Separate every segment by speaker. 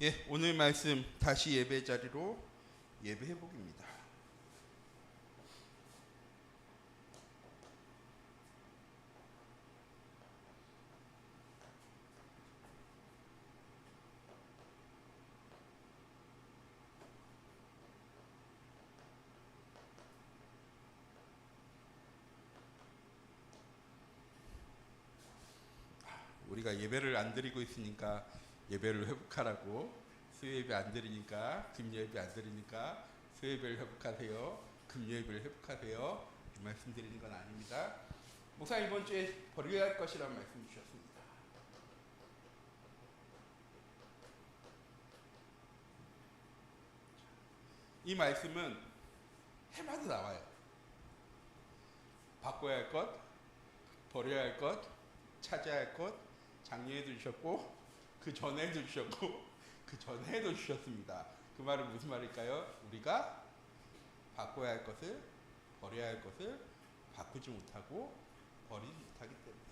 Speaker 1: 예, 오늘 말씀 다시 예배 자리로 예배 회복입니다. 우리가 예배를 안 드리고 있으니까 예배를 회복하라고, 수요예배 안 드리니까 금요예배 안 드리니까 수요예배를 회복하세요, 금요예배를 회복하세요, 이 말씀 드리는 건 아닙니다. 목사 이번 주에 버려야 할 것이라는 말씀 주셨습니다. 이 말씀은 해마다 나와요. 바꿔야 할 것, 버려야 할 것, 찾아야 할 것, 작년에도 주셨고 그 전에도 주셨고 그 전에도 주셨습니다. 그 말은 무슨 말일까요? 우리가 바꿔야 할 것을, 버려야 할 것을 바꾸지 못하고 버리지 못하기 때문에.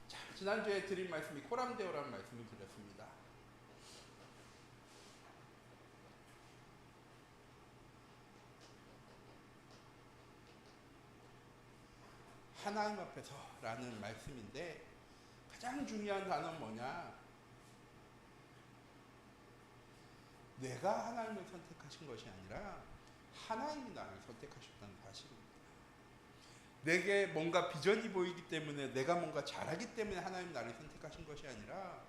Speaker 1: 자, 지난주에 드린 말씀이 코람데오라는 말씀을 드렸습니다. 하나님 앞에서 라는 말씀인데, 가장 중요한 단어는 뭐냐? 내가 하나님을 선택하신 것이 아니라 하나님이 나를 선택하셨다는 사실입니다. 내게 뭔가 비전이 보이기 때문에, 내가 뭔가 잘하기 때문에 하나님 나를 선택하신 것이 아니라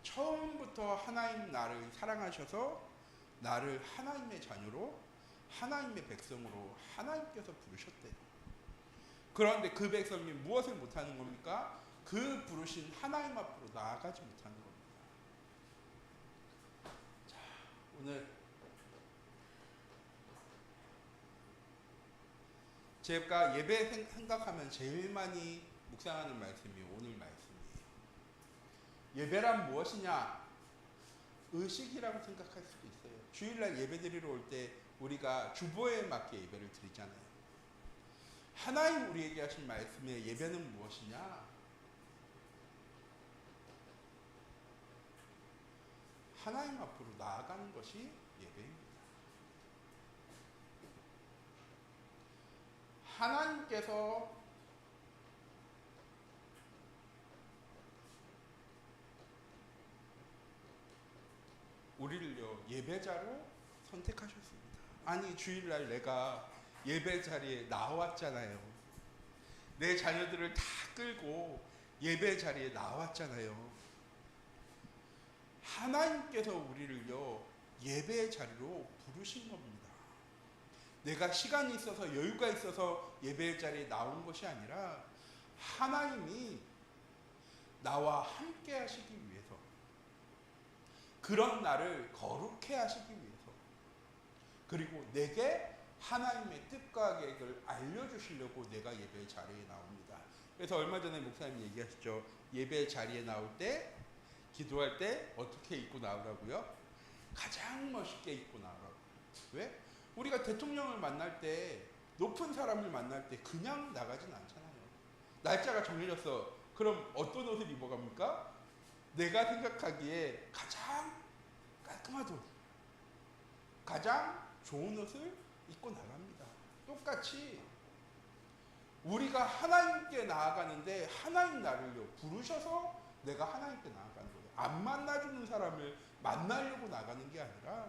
Speaker 1: 처음부터 하나님 나를 사랑하셔서 나를 하나님의 자녀로, 하나님의 백성으로 하나님께서 부르셨대요. 그런데 그 백성이 무엇을 못하는 겁니까? 그 부르신 하나님 앞으로 나아가지 못하는 겁니다. 자, 오늘 제가 예배 생각하면 제일 많이 묵상하는 말씀이 오늘 말씀이에요. 예배란 무엇이냐? 의식이라고 생각할 수도 있어요. 주일날 예배 드리러 올 때 우리가 주보에 맞게 예배를 드리잖아요. 하나님 우리에게 하신 말씀의 예배는 무엇이냐? 하나님 앞으로 나아가는 것이 예배입니다. 하나님께서 우리를요 예배자로 선택하셨습니다. 아니, 주일날 내가 예배 자리에 나왔잖아요. 내 자녀들을 다 끌고 예배 자리에 나왔잖아요. 하나님께서 우리를요 예배 자리로 부르신 겁니다. 내가 시간이 있어서, 여유가 있어서 예배 자리에 나온 것이 아니라 하나님이 나와 함께 하시기 위해서, 그런 나를 거룩해 하시기 위해서, 그리고 내게 하나님의 뜻과 계획을 알려주시려고 내가 예배 자리에 나옵니다. 그래서 얼마 전에 목사님이 얘기하셨죠. 예배 자리에 나올 때, 기도할 때 어떻게 입고 나오라고요? 가장 멋있게 입고 나오라고. 왜? 우리가 대통령을 만날 때, 높은 사람을 만날 때 그냥 나가진 않잖아요. 날짜가 정해졌어. 그럼 어떤 옷을 입어갑니까? 내가 생각하기에 가장 깔끔한 옷, 가장 좋은 옷을 입고 나갑니다. 똑같이 우리가 하나님께 나아가는데, 하나님 나를요 부르셔서 내가 하나님께 나아가는 거예요. 안 만나주는 사람을 만나려고 나가는 게 아니라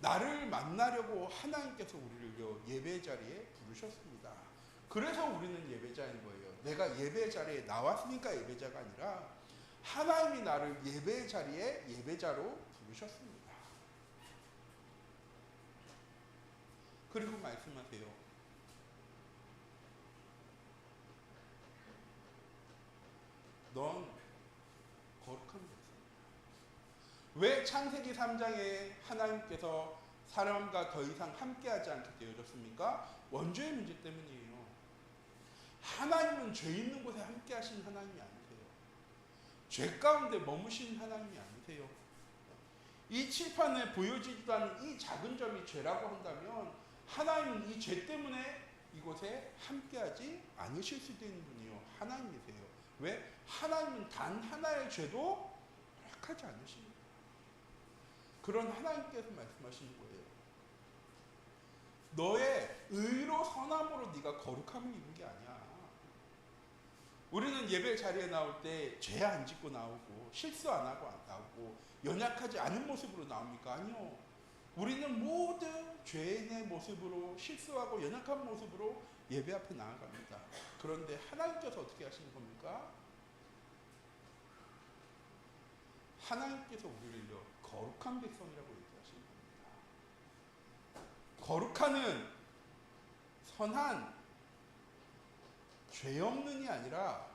Speaker 1: 나를 만나려고 하나님께서 우리를요 예배 자리에 부르셨습니다. 그래서 우리는 예배자인 거예요. 내가 예배 자리에 나왔으니까 예배자가 아니라 하나님이 나를 예배 자리에 예배자로 부르셨습니다. 그리고 말씀하세요. 넌 거룩한 백성이다. 왜 창세기 3장에 하나님께서 사람과 더 이상 함께하지 않게 되어졌습니까? 원죄의 문제 때문이에요. 하나님은 죄 있는 곳에 함께하신 하나님이 아니세요. 죄 가운데 머무신 하나님이 아니세요. 이 칠판에 보여지지도 않는 이 작은 점이 죄라고 한다면, 하나님은 이 죄 때문에 이곳에 함께하지 않으실 수도 있는 분이요 하나님이세요. 왜? 하나님은 단 하나의 죄도 착하지 않으십니다. 그런 하나님께서 말씀하시는 거예요. 너의 의로 선함으로 네가 거룩함을 입은 게 아니야. 우리는 예배 자리에 나올 때 죄 안 짓고 나오고 실수 안 하고 나오고 연약하지 않은 모습으로 나옵니까? 아니요. 우리는 모든 죄인의 모습으로 실수하고 연약한 모습으로 예배 앞에 나아갑니다. 그런데 하나님께서 어떻게 하시는 겁니까? 하나님께서 우리를 거룩한 백성이라고 얘기하시는 겁니다. 거룩한은 선한, 죄 없는이 아니라,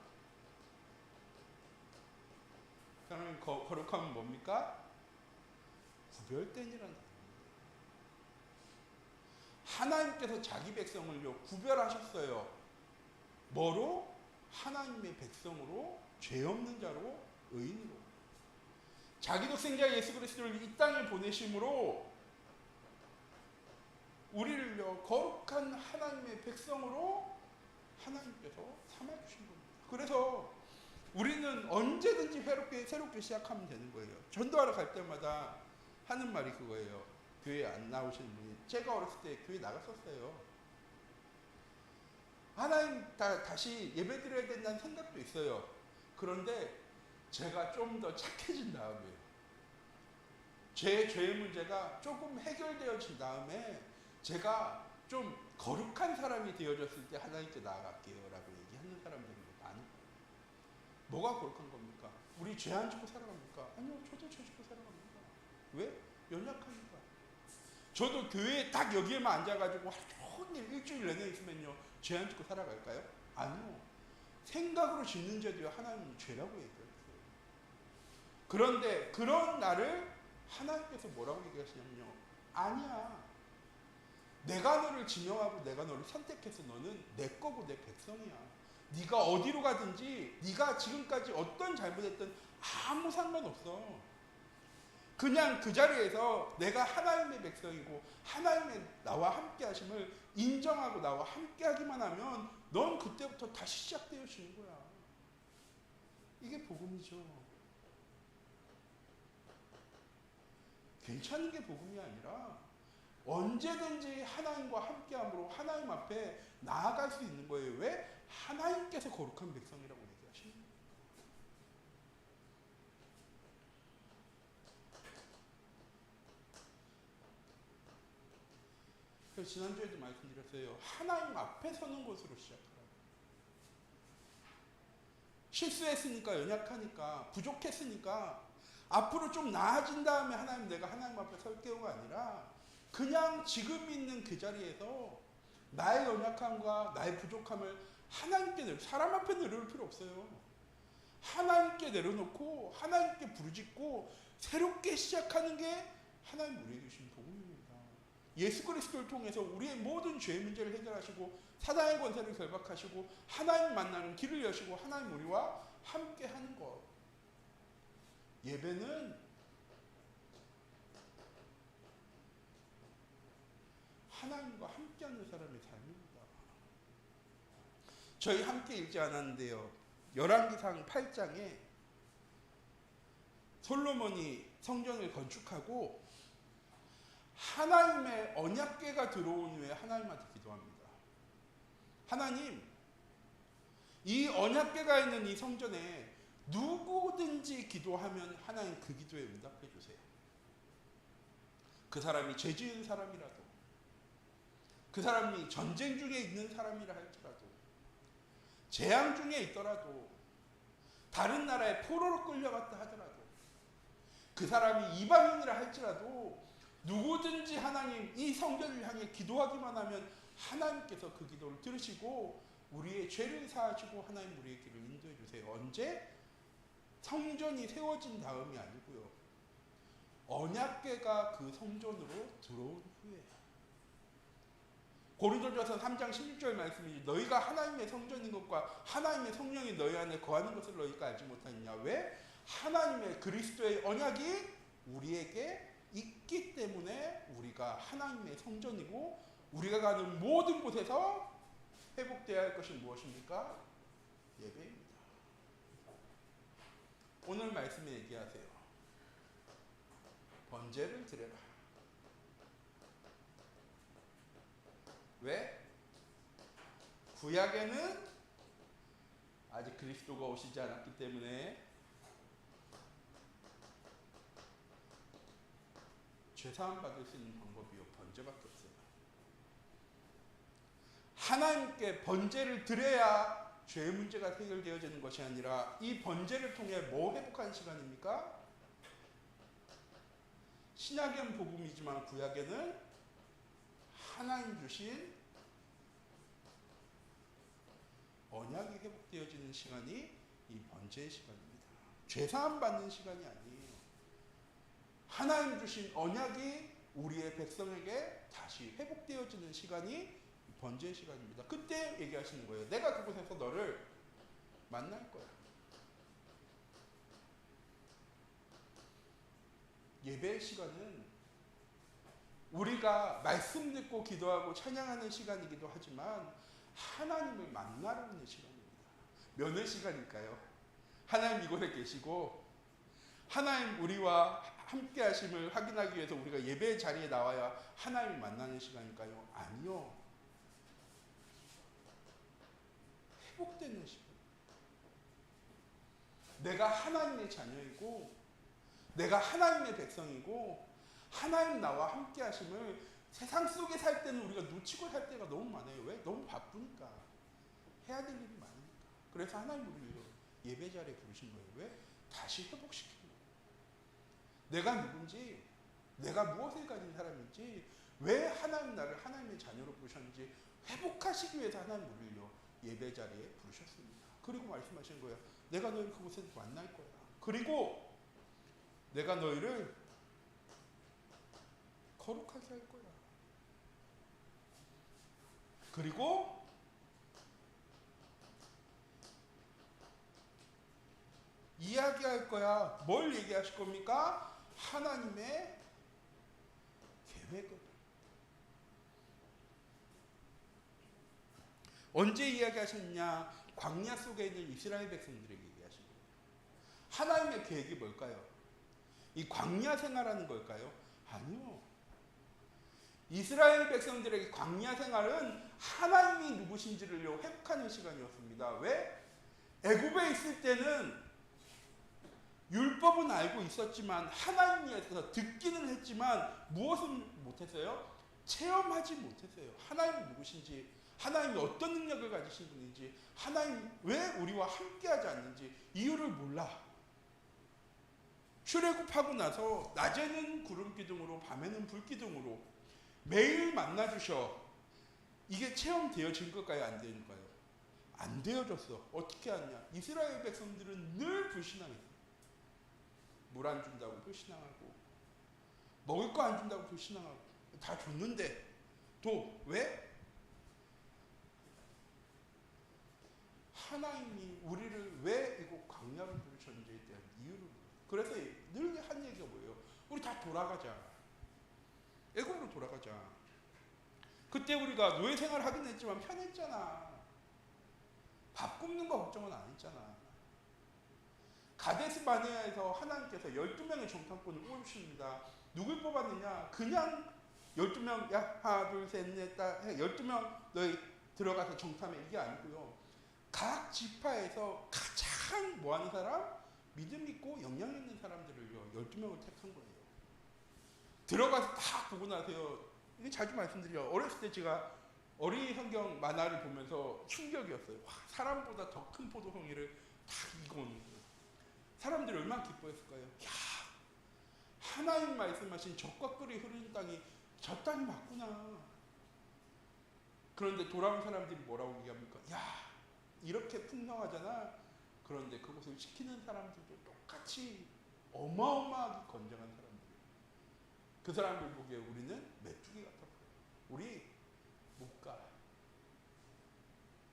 Speaker 1: 그러면 거룩함은 뭡니까? 구별된이라는 단어입니다. 하나님께서 자기 백성을요 구별하셨어요. 뭐로? 하나님의 백성으로, 죄 없는 자로, 의인으로. 자기 독생자 예수 그리스도를 이 땅에 보내심으로 우리를요 거룩한 하나님의 백성으로 하나님께서 삼아주신 겁니다. 그래서 우리는 언제든지 새롭게 시작하면 되는 거예요. 전도하러 갈 때마다 하는 말이 그거예요. 교회 안 나오시는 분이, 제가 어렸을 때 교회 나갔었어요. 하나님 다시 예배 드려야 된다는 생각도 있어요. 그런데 제가 좀 더 착해진 다음에, 제 죄의 문제가 조금 해결되어진 다음에 제가 좀 거룩한 사람이 되어졌을 때 하나님께 나아갈게요 라고 얘기하는 사람들이 많은 거예요. 뭐가 거룩한 겁니까? 우리 죄 안 짓고 살아갑니까? 아니요, 저도 죄 짓고 살아갑니다. 왜? 연약하니까. 저도 교회에 딱 여기에만 앉아가지고 하루 종일 일주일 내내 있으면요 죄 안 짓고 살아갈까요? 아니요. 생각으로 짓는 죄도요 하나님은 죄라고 얘기했어요. 그런데 그런 나를 하나님께서 뭐라고 얘기하시냐면요, 아니야. 내가 너를 지명하고 내가 너를 선택해서 너는 내 거고 내 백성이야. 네가 어디로 가든지 네가 지금까지 어떤 잘못했든 아무 상관없어. 그냥 그 자리에서 내가 하나님의 백성이고 하나님의 나와 함께 하심을 인정하고 나와 함께 하기만 하면 넌 그때부터 다시 시작되어지는 거야. 이게 복음이죠. 괜찮은 게 복음이 아니라 언제든지 하나님과 함께함으로 하나님 앞에 나아갈 수 있는 거예요. 왜? 하나님께서 거룩한 백성이라고 얘기하시는 거예요. 그래서 지난주에도 말씀드렸어요. 하나님 앞에 서는 것으로 시작하라고. 실수했으니까, 연약하니까, 부족했으니까 앞으로 좀 나아진 다음에 하나님, 내가 하나님 앞에 설게요가 아니라 그냥 지금 있는 그 자리에서 나의 연약함과 나의 부족함을 하나님께 사람 앞에 내려올 필요 없어요. 하나님께 내려놓고 하나님께 부르짖고 새롭게 시작하는 게 하나님 우리에게 주신 복음입니다. 예수 그리스도를 통해서 우리의 모든 죄의 문제를 해결하시고 사단의 권세를 결박하시고 하나님 만나는 길을 여시고 하나님 우리와 함께 하는 것. 예배는 하나님과 함께하는 사람의 삶입니다. 저희 함께 읽지 않았는데요. 열왕기상 8장에 솔로몬이 성전을 건축하고 하나님의 언약궤가 들어온 후에 하나님한테 기도합니다. 하나님, 이 언약궤가 있는 이 성전에 누구든지 기도하면 하나님 그 기도에 응답해 주세요. 그 사람이 죄 지은 사람이라도, 그 사람이 전쟁 중에 있는 사람이라 할지라도, 재앙 중에 있더라도, 다른 나라에 포로로 끌려갔다 하더라도, 그 사람이 이방인이라 할지라도 누구든지 하나님 이 성전을 향해 기도하기만 하면 하나님께서 그 기도를 들으시고 우리의 죄를 사하시고 하나님 우리의 길을 인도해 주세요. 언제? 성전이 세워진 다음이 아니고요. 언약궤가 그 성전으로 들어온 후에. 고린도전서 3장 16절 말씀이지, 너희가 하나님의 성전인 것과 하나님의 성령이 너희 안에 거하는 것을 너희가 알지 못하느냐. 왜? 하나님의 그리스도의 언약이 우리에게 있기 때문에 우리가 하나님의 성전이고 우리가 가는 모든 곳에서 회복되어야 할 것이 무엇입니까? 예배입니다. 오늘 말씀에 얘기하세요. 번제를 드려라. 왜? 구약에는 아직 그리스도가 오시지 않았기 때문에 죄사함 받을 수 있는 방법이요, 번제밖에 없어요. 하나님께 번제를 드려야 죄의 문제가 해결되어지는 것이 아니라 이 번제를 통해 뭐 회복하는 시간입니까? 신약은 복음이지만 구약에는 하나님 주신 언약이 회복되어지는 시간이 이 번제의 시간입니다. 죄사함 받는 시간이 아니에요. 하나님 주신 언약이 우리의 백성에게 다시 회복되어지는 시간이 번제의 시간입니다. 그때 얘기하시는 거예요. 내가 그곳에서 너를 만날 거야. 예배의 시간은 우리가 말씀 듣고 기도하고 찬양하는 시간이기도 하지만 하나님을 만나러 오는 시간입니다. 면회 시간일까요? 하나님 이곳에 계시고 하나님 우리와 함께 하심을 확인하기 위해서 우리가 예배의 자리에 나와야 하나님을 만나는 시간일까요? 아니요. 회복되는 시간. 내가 하나님의 자녀이고 내가 하나님의 백성이고 하나님 나와 함께 하심을 세상 속에 살 때는 우리가 놓치고 살 때가 너무 많아요. 왜? 너무 바쁘니까. 해야 될 일이 많으니까. 그래서 하나님 우리를 예배 자리에 부르신 거예요. 왜? 다시 회복시키는 거예요. 내가 누군지, 내가 무엇을 가진 사람인지, 왜 하나님 나를 하나님의 자녀로 부르셨는지 회복하시기 위해서 하나님 우리를 예배 자리에 부르셨습니다. 그리고 말씀하시는 거예요. 내가 너희를 그곳에서 만날 거야. 그리고 내가 너희를 거룩하게 할 거야. 그리고 이야기할 거야. 뭘 얘기하실 겁니까? 하나님의 계획을. 언제 이야기하셨냐? 광야 속에 있는 이스라엘 백성들에게 얘기하신 거예요. 하나님의 계획이 뭘까요? 이 광야 생활하는 걸까요? 아니요. 이스라엘 백성들에게 광야 생활은 하나님이 누구신지를 회복하는 시간이었습니다. 왜? 애굽에 있을 때는 율법은 알고 있었지만 하나님에서 듣기는 했지만 무엇은 못했어요? 체험하지 못했어요. 하나님이 누구신지, 하나님이 어떤 능력을 가지신 분인지, 하나님 왜 우리와 함께하지 않는지 이유를 몰라. 출애굽하고 나서 낮에는 구름 기둥으로 밤에는 불 기둥으로 매일 만나주셔. 이게 체험되어진 걸까요? 안 되는가요? 안 되어졌어. 어떻게 하냐? 이스라엘 백성들은 늘 불신앙했어요. 물 안 준다고 불신앙하고 먹을 거 안 준다고 불신앙하고 다 줬는데 또 왜? 하나님이 우리를 왜 이곳 광야로 부르셨는지에 대한 이유를. 그래서 늘 한 얘기가 뭐예요? 우리 다 돌아가자. 애굽으로 돌아가자. 그때 우리가 노예 생활 하긴 했지만 편했잖아. 밥 굶는 거 걱정은 안 했잖아. 가데스 바네아에서 하나님께서 12명의 정탐꾼을 뽑으십니다. 누굴 뽑았느냐? 그냥 12명, 야, 하나, 둘, 셋, 넷, 다, 12명 너희 들어가서 정탐해. 이게 아니고요. 각 지파에서 가장 뭐하는 사람? 믿음 있고 영향 있는 사람들을요, 12명을 택한 거예요. 들어가서 다 보고 나세요. 이게 자주 말씀드려요. 어렸을 때 제가 어린이 성경 만화를 보면서 충격이었어요. 와, 사람보다 더 큰 포도송이를 다 읽어오는 거예요. 사람들이 얼마나 기뻐했을까요? 야, 하나님 말씀하신 젖과 꿀이 흐르는 땅이 저 땅이 맞구나. 그런데 돌아온 사람들이 뭐라고 얘기합니까? 야, 이렇게 풍성하잖아. 그런데 그것을 지키는 사람들도 똑같이 어마어마하게 건장한 사람들이에요. 그 사람들 보기에 우리는 메뚜기 같아 보여요. 우리 못 가.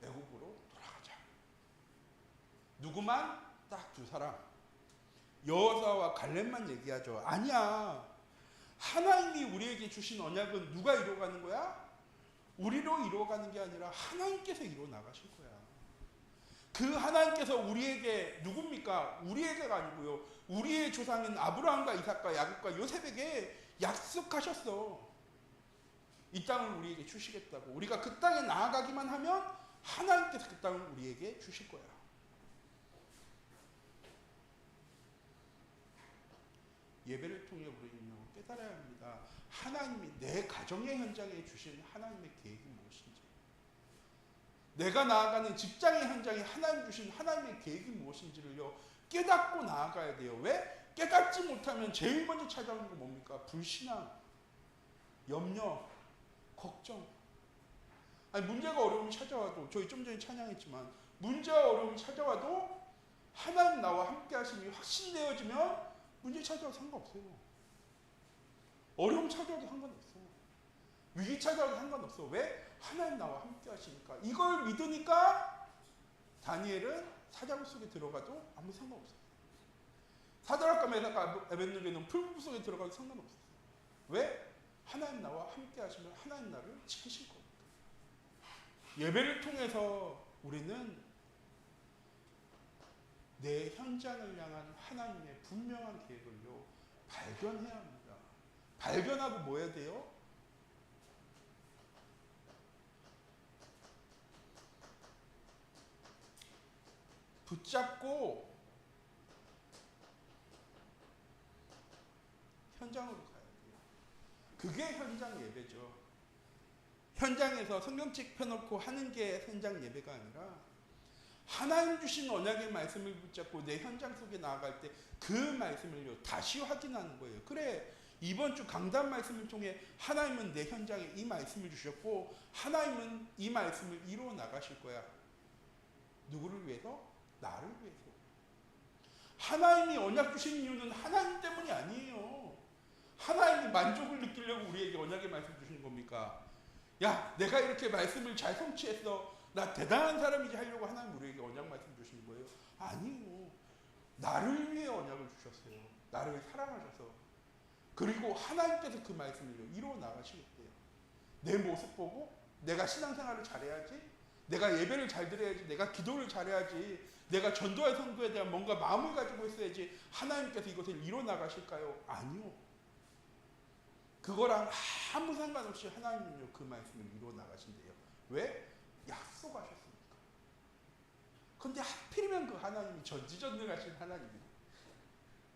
Speaker 1: 애굽으로 돌아가자. 누구만? 딱 두 사람. 여호수아와 갈렙만 얘기하죠. 아니야. 하나님이 우리에게 주신 언약은 누가 이루어가는 거야? 우리로 이루어가는 게 아니라 하나님께서 이루어 나가실 거야. 그 하나님께서 우리에게 누굽니까? 우리에게가 아니고요. 우리의 조상인 아브라함과 이삭과 야곱과 요셉에게 약속하셨어. 이 땅을 우리에게 주시겠다고. 우리가 그 땅에 나아가기만 하면 하나님께서 그 땅을 우리에게 주실 거야. 예배를 통해 우리는 깨달아야 합니다. 하나님이 내 가정의 현장에 주신 하나님의 계획이 무엇인지, 내가 나아가는 직장의 현장에 하나님 주신 하나님의 계획이 무엇인지를요 깨닫고 나아가야 돼요. 왜? 깨닫지 못하면 제일 먼저 찾아오는 거 뭡니까? 불신앙, 염려, 걱정. 아니 문제가 어려움이 찾아와도, 저희 좀 전에 찬양했지만 문제와 어려움이 찾아와도 하나님 나와 함께 하심이 확신되어지면 문제 찾아와도 상관없어요. 어려움 찾아와도 상관없어. 위기 찾아와도 상관없어. 왜? 하나님 나와 함께 하시니까. 이걸 믿으니까 다니엘은 사자굴 속에 들어가도 아무 상관없어. 사드락과 메삭과 아벳느고는 풀무 속에 들어가도 상관없어. 왜? 하나님 나와 함께 하시면 하나님 나를 지키실 겁니다. 예배를 통해서 우리는 내 현장을 향한 하나님의 분명한 계획을요 발견해야 합니다. 발견하고 뭐 해야 돼요? 붙잡고 현장으로 가야 돼요. 그게 현장 예배죠. 현장에서 성경책 펴놓고 하는 게 현장 예배가 아니라 하나님 주신 언약의 말씀을 붙잡고 내 현장 속에 나아갈 때 그 말씀을요 다시 확인하는 거예요. 그래, 이번 주 강단 말씀을 통해 하나님은 내 현장에 이 말씀을 주셨고 하나님은 이 말씀을 이루어 나가실 거야. 누구를 위해서? 나를 위해서. 하나님이 언약 주신 이유는 하나님 때문이 아니에요. 하나님이 만족을 느끼려고 우리에게 언약의 말씀 주시는 겁니까? 야, 내가 이렇게 말씀을 잘 성취했어, 나 대단한 사람이지 하려고 하나님 우리에게 언약 말씀 주시는 거예요? 아니요. 나를 위해 언약을 주셨어요. 나를 사랑하셔서. 그리고 하나님께서 그 말씀을 이루어 나가시겠대요. 내 모습 보고 내가 신앙생활을 잘해야지, 내가 예배를 잘 드려야지, 내가 기도를 잘해야지, 내가 전도와 선교에 대한 뭔가 마음을 가지고 있어야지 하나님께서 이것을 이루어 나가실까요? 아니요. 그거랑 아무 상관없이 하나님은요 그 말씀을 이루어 나가신대요. 왜? 약속하셨으니까. 근데 하필이면 그 하나님이 전지전능하신 하나님이에요.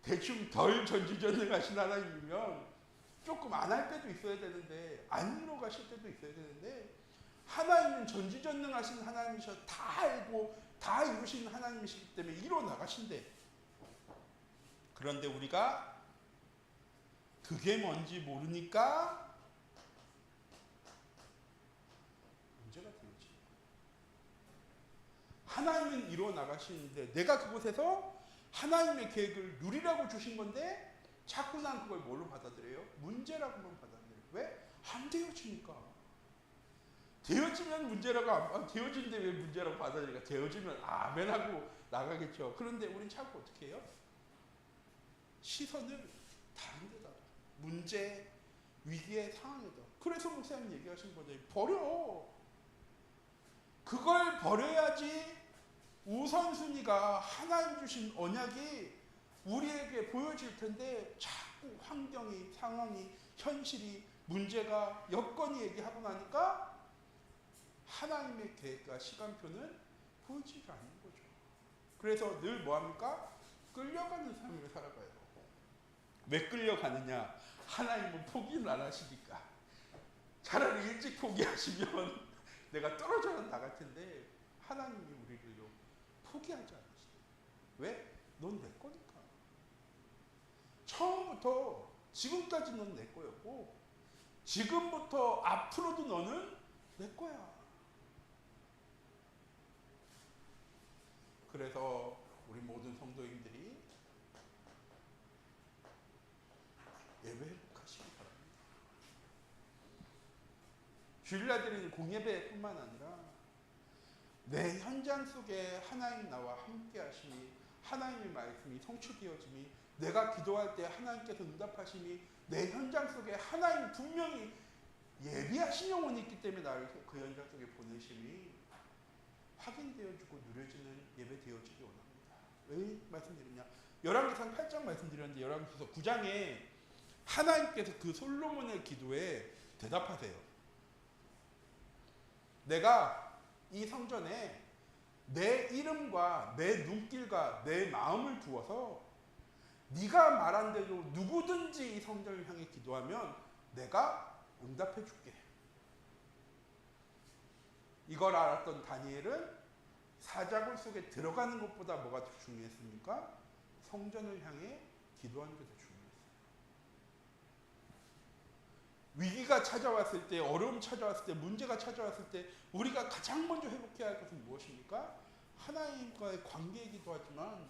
Speaker 1: 대충 덜 전지전능하신 하나님이면 조금 안 할 때도 있어야 되는데, 안 이루어 가실 때도 있어야 되는데, 하나님은 전지전능하신 하나님이셔 다 알고 다 이루신 하나님이시기 때문에 이루어 나가신대. 그런데 우리가 그게 뭔지 모르니까 문제가 되지. 하나님은 이루어 나가시는데 내가 그곳에서 하나님의 계획을 누리라고 주신 건데 자꾸 난 그걸 뭘로 받아들여요? 문제라고만 받아들여요. 왜? 안 되어지니까. 되어지면 문제라고, 되어진데 왜 문제라고 받아들이니까. 되어지면 아멘하고 나가겠죠. 그런데 우린 자꾸 어떻게 해요? 시선을 다른 데다, 문제, 위기의 상황에다. 그래서 목사님 얘기하신 거죠. 버려. 그걸 버려야지 우선순위가 하나님 주신 언약이 우리에게 보여질 텐데, 자꾸 환경이, 상황이, 현실이, 문제가, 여건이 얘기하고 나니까 하나님의 계획과 시간표는 보이지가 않는 거죠. 그래서 늘 뭐합니까? 끌려가는 삶을 살아가요. 왜 끌려가느냐? 하나님은 포기를 안 하시니까. 차라리 일찍 포기하시면 내가 떨어져 나갈 텐데 하나님이 우리를요 포기하지 않으시죠. 왜? 넌 내 거니까. 처음부터 지금까지 넌 내 거였고 지금부터 앞으로도 너는 내 거야. 그래서 우리 모든 성도님들이 예배 회복하시기 바랍니다. 주일날 드리는 공예배뿐만 아니라 내 현장 속에 하나님 나와 함께 하심이, 하나님의 말씀이 성취되어짐이, 내가 기도할 때 하나님께서 응답하심이, 내 현장 속에 하나님 분명히 예비하신 영혼이 있기 때문에 나를 그 현장 속에 보내심이, 확인되어지고 누려지는 예배 되어지기 원합니다. 왜 말씀드리냐? 열왕기상 8장 말씀드렸는데 열왕기서 9장에 하나님께서 그 솔로몬의 기도에 대답하세요. 내가 이 성전에 내 이름과 내 눈길과 내 마음을 두어서 네가 말한 대로 누구든지 이 성전을 향해 기도하면 내가 응답해 줄게. 이걸 알았던 다니엘은 사자굴 속에 들어가는 것보다 뭐가 더 중요했습니까? 성전을 향해 기도하는 게 더 중요했어요. 위기가 찾아왔을 때, 어려움 찾아왔을 때, 문제가 찾아왔을 때 우리가 가장 먼저 회복해야 할 것은 무엇입니까? 하나님과의 관계이기도 하지만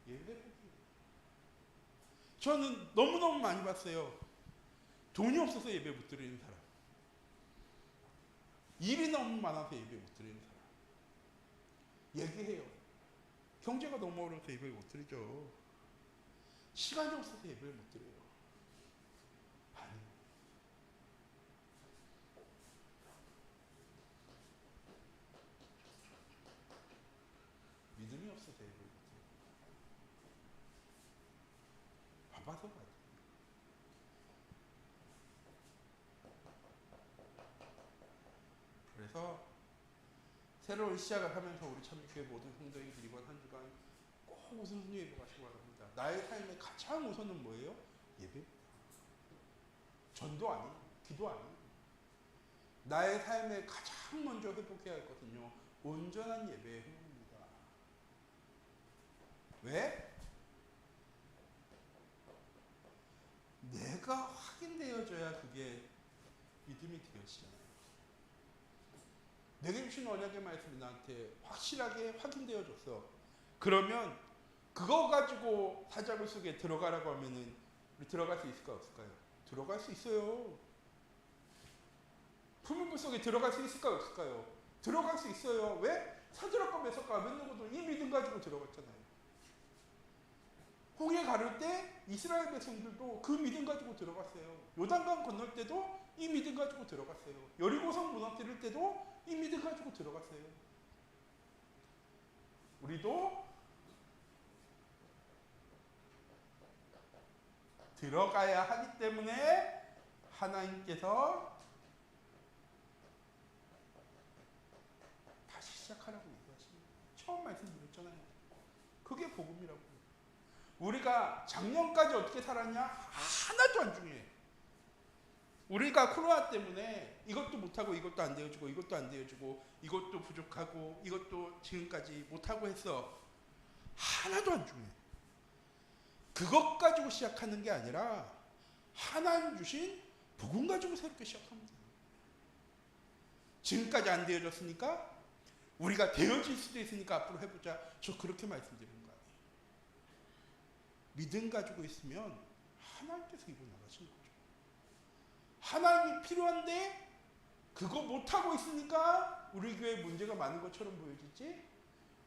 Speaker 1: 예배. 저는 너무너무 많이 봤어요. 돈이 없어서 예배 못 드리는 사람, 일이 너무 많아서 예배 못 드리는 사람. 얘기해요. 경제가 너무 어려워서 예배 못 드리죠. 시간이 없어서 예배를 못 드려요. 아니요. 믿음이 없어서 예배를 못 드려요. 바빠서 가요. 그래서 새로운 시작을 하면서 우리 참교회 모든 성도님들이 이번 한 주간 꼭 우선순위 예배 가시기 바랍니다. 나의 삶의 가장 우선은 뭐예요? 예배. 전도 아니에요. 기도 아니에요. 나의 삶에 가장 먼저 회복해야 할 것은요, 온전한 예배의 회복입니다. 왜? 내가 확인되어져야 그게 믿음이 되어지잖아요. 내게 주신 언약의 말씀이 나한테 확실하게 확인되어졌어. 그러면 그거 가지고 사자굴 속에 들어가라고 하면은 우리 들어갈 수 있을까 없을까요? 들어갈 수 있어요. 풀무불 속에 들어갈 수 있을까 없을까요? 들어갈 수 있어요. 왜? 사드락과 메삭과 아벳느고도 이 믿음 가지고 들어갔잖아요. 홍해 가를 때 이스라엘 백성들도 그 믿음 가지고 들어갔어요. 요단강 건널 때도 이 믿음 가지고 들어갔어요. 여리고성 무너뜨릴 때도 이 믿음 가지고 들어갔어요. 우리도 들어가야 하기 때문에 하나님께서 다시 시작하라고 얘기하십니다. 처음 말씀드렸잖아요. 그게 복음이라고. 우리가 작년까지 어떻게 살았냐? 하나도 안 중요해. 우리가 코로나 때문에 이것도 못하고 이것도 안 되어지고 이것도 안 되어지고 이것도 부족하고 이것도 지금까지 못하고 했어. 하나도 안 중요해. 그것 가지고 시작하는 게 아니라 하나님 주신 복음 가지고 새롭게 시작합니다. 지금까지 안 되어졌으니까 우리가 되어질 수도 있으니까 앞으로 해보자. 저 그렇게 말씀드리는 거 아니에요. 믿음 가지고 있으면 하나님께서 이루어 나가시는 거죠. 하나님이 필요한데 그거 못하고 있으니까 우리 교회에 문제가 많은 것처럼 보여지지,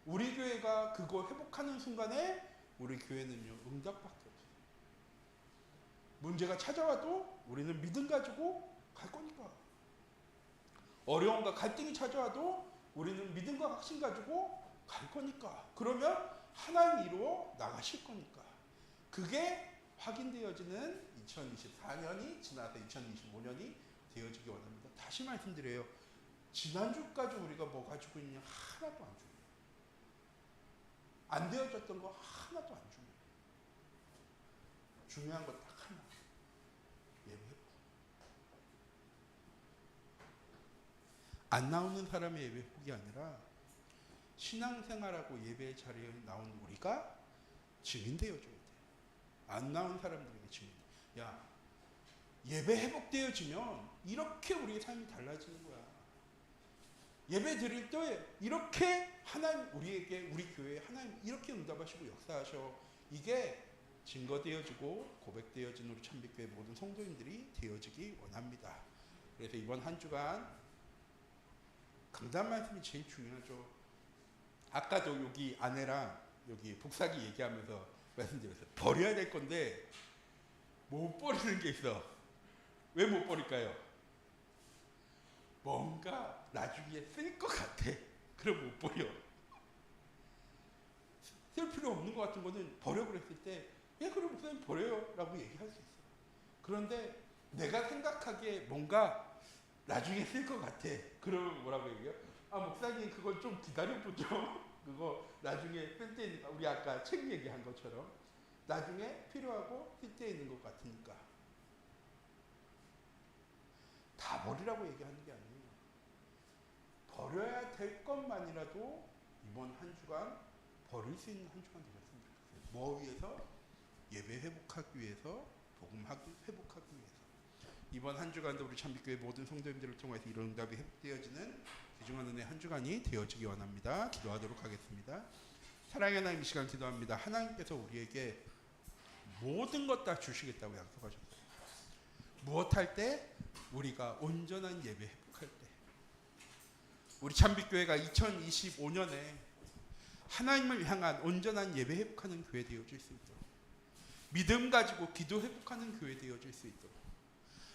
Speaker 1: 우리 교회가 그거 회복하는 순간에 우리 교회는요, 응답밖에 없어요. 문제가 찾아와도 우리는 믿음 가지고 갈 거니까. 어려움과 갈등이 찾아와도 우리는 믿음과 확신 가지고 갈 거니까. 그러면 하나님 이루어 나가실 거니까. 그게 확인되어지는 2024년이 지나서 2025년이 되어지기 원합니다. 다시 말씀드려요. 지난주까지 우리가 뭐 가지고 있냐? 하나도 안 중요해요. 안 되어졌던 거 하나도 안 중요해요. 중요한 거 딱 하나. 예배. 안 나오는 사람의 예배 회복이 아니라 신앙생활하고 예배 자리에 나온 우리가 증인되어줘야 돼요. 안 나온 사람들에게 증인. 야, 예배 회복되어지면 이렇게 우리의 삶이 달라지는 거야. 예배 드릴 때 이렇게 하나님 우리에게, 우리 교회에 하나님 이렇게 응답하시고 역사하셔. 이게 증거되어지고 고백되어진 우리 참빛교회 모든 성도님들이 되어지기 원합니다. 그래서 이번 한 주간 강단 말씀이 제일 중요하죠. 아까도 여기 아내랑 여기 복사기 얘기하면서 말씀드렸어요. 버려야 될 건데 못 버리는 게 있어. 왜 못 버릴까요? 뭔가 나중에 쓸 것 같아. 그럼 못 버려. 쓸 필요 없는 것 같은 거는 버려 그랬을 때, 예, 그럼 목사님 버려요 라고 얘기할 수 있어. 그런데 내가 생각하기에 뭔가 나중에 쓸 것 같아. 그러면 뭐라고 얘기해요? 아, 목사님 그건 좀 기다려보죠. 그거 나중에 쓸 때 있는 거, 우리 아까 책 얘기한 것처럼 나중에 필요하고 쓸 때 있는 것 같으니까. 다 버리라고 얘기하는 게 아니에요. 버려야 될 것만이라도 이번 한 주간 버릴 수 있는 한 주간 되셨으면 좋겠어요. 뭐 위해서? 예배 회복하기 위해서, 복음 회복하기 위해서. 이번 한 주간도 우리 참빛교회 모든 성도님들을 통해서 이런 응답이 회복되어지는 귀중한 은혜 한 주간이 되어지기 원합니다. 기도하도록 하겠습니다. 사랑의 하나님, 이 시간 기도합니다. 하나님께서 우리에게 모든 것 다 주시겠다고 약속하셨어요. 무엇할 때? 우리가 온전한 예배 회복할 때. 우리 참빛교회가 2025년에 하나님을 향한 온전한 예배 회복하는 교회 되어질 수 있도록, 믿음 가지고 기도 회복하는 교회 되어질 수 있도록,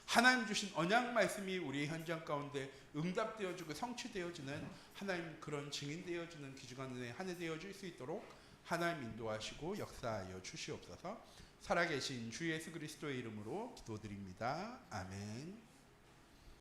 Speaker 1: 하나님 주신 언약 말씀이 우리의 현장 가운데 응답되어지고 성취되어지는 하나님 그런 증인되어지는 귀중한 은혜 한 해 되어질 수 있도록 하나님 인도하시고 역사하여 주시옵소서. 살아계신 주 예수 그리스도의 이름으로 기도드립니다. 아멘.